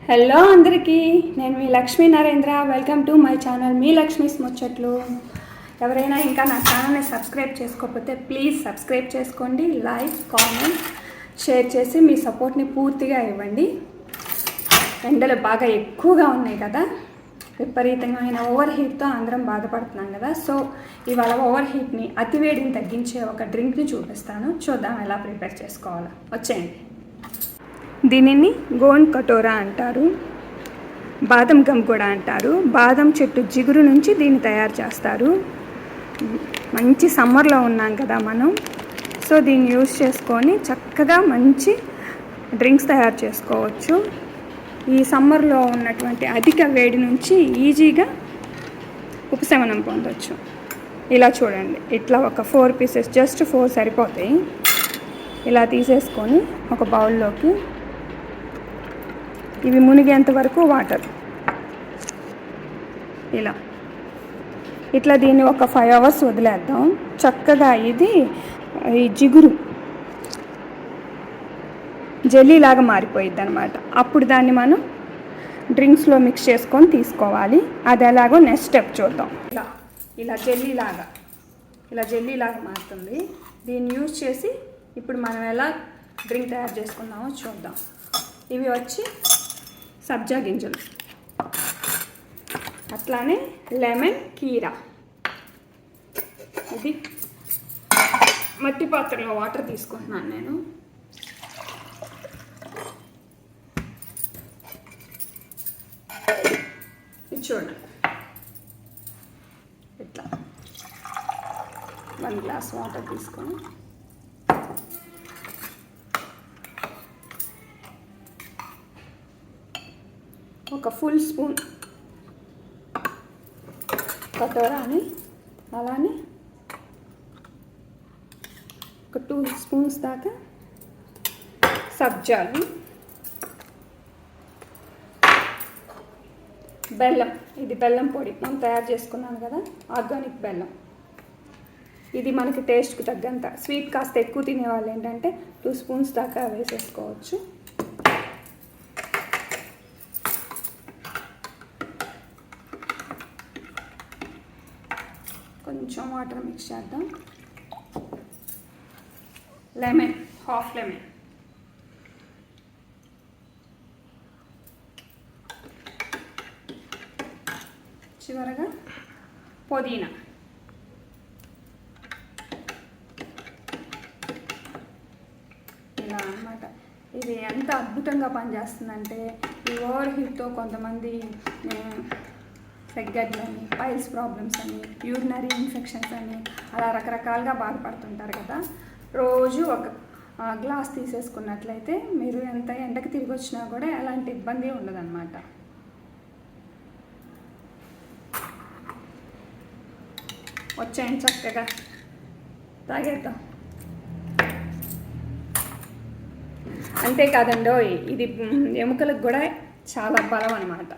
Hello అందరికీ, నేను మీ Lakshmi Narendra. Welcome to my channel మీ లక్ష్మీస్ ముచ్చట్లు. ఎవరైనా ఇంకా నా ఛానల్ని సబ్స్క్రైబ్ చేసుకోకపోతే ప్లీజ్ సబ్స్క్రైబ్ చేసుకోండి. లైక్, కామెంట్, షేర్ చేసి మీ సపోర్ట్ని పూర్తిగా ఇవ్వండి. ఎండలు బాగా ఎక్కువగా ఉన్నాయి కదా, విపరీతమైన ఓవర్ హీట్తో అందరం బాధపడుతున్నాం కదా. సో ఇవాళ ఓవర్ హీట్ని, అతివేడిని తగ్గించే ఒక డ్రింక్ని చూపిస్తాను. చూద్దాం ఎలా ప్రిపేర్ చేసుకోవాలో. వచ్చేయండి. దీనిని గోండ్ కటోరా అంటారు, బాదం గమ్ కూడా అంటారు. బాదం చెట్టు జిగురు నుంచి దీన్ని తయారు చేస్తారు. మంచి సమ్మర్లో ఉన్నాం కదా మనం, సో దీన్ని యూజ్ చేసుకొని చక్కగా మంచి డ్రింక్స్ తయారు చేసుకోవచ్చు. ఈ సమ్మర్లో ఉన్నటువంటి అధిక వేడి నుంచి ఈజీగా ఉపశమనం పొందవచ్చు. ఇలా చూడండి, ఇట్లా ఒక 4 పీసెస్, జస్ట్ 4 సరిపోతాయి. ఇలా తీసేసుకొని ఒక బౌల్లోకి ఇవి మునిగేంత వరకు వాటర్ ఇట్లా దీన్ని ఒక 5 అవర్స్ వదిలేద్దాం. చక్కగా ఇది ఈ జిగురు జెల్లీలాగా మారిపోయిద్ది అనమాట. అప్పుడు దాన్ని మనం డ్రింక్స్లో మిక్స్ చేసుకొని తీసుకోవాలి. అది ఎలాగో నెక్స్ట్ స్టెప్ చూద్దాం. ఇలా జెల్లీలాగా మారుతుంది. దీన్ని యూజ్ చేసి ఇప్పుడు మనం ఎలా డ్రింక్ తయారు చేసుకుందామో చూద్దాం. ఇవి వచ్చి సబ్జా గింజలు, అట్లానే లెమన్ కీరా. ఇది మట్టి పాత్రలో వాటర్ తీసుకుంటున్నాను నేను. ఇది చూడండి, ఇట్లా 1 గ్లాస్ వాటర్ తీసుకొని ఒక ఫుల్ స్పూన్ కటోరాని, అలానే ఒక 2 స్పూన్స్ దాకా సబ్జాలు, బెల్లం. ఇది బెల్లం పొడి మనం తయారు చేసుకున్నాను కదా, ఆర్గానిక్ బెల్లం. ఇది మనకి టేస్ట్కి తగ్గంత. స్వీట్ కాస్త ఎక్కువ తినేవాళ్ళు ఏంటంటే 2 స్పూన్స్ దాకా వేసేసుకోవచ్చు. కొంచెం వాటర్ మిక్స్ చేద్దాం. Lemon, half lemon. చివరగా పుదీనా. ఇలా అన్నమాట. ఇది ఎంత అద్భుతంగా పనిచేస్తుందంటే, ఈ ఓవర్ హీట్తో కొంతమంది సెగ్గడ్లని, పైల్స్ ప్రాబ్లమ్స్ అని, యూరినరీ ఇన్ఫెక్షన్స్ అని అలా రకరకాలుగా బాధపడుతుంటారు కదా. రోజు ఒక గ్లాస్ తీసేసుకున్నట్లయితే మీరు ఎంత ఎండకి తిరిగి వచ్చినా కూడా ఎలాంటి ఇబ్బంది ఉండదన్నమాట. వచ్చాయని చక్కగా తాగేద్దాం. అంతేకాదండో, ఇది ఎముకలకు కూడా చాలా బలం అన్నమాట.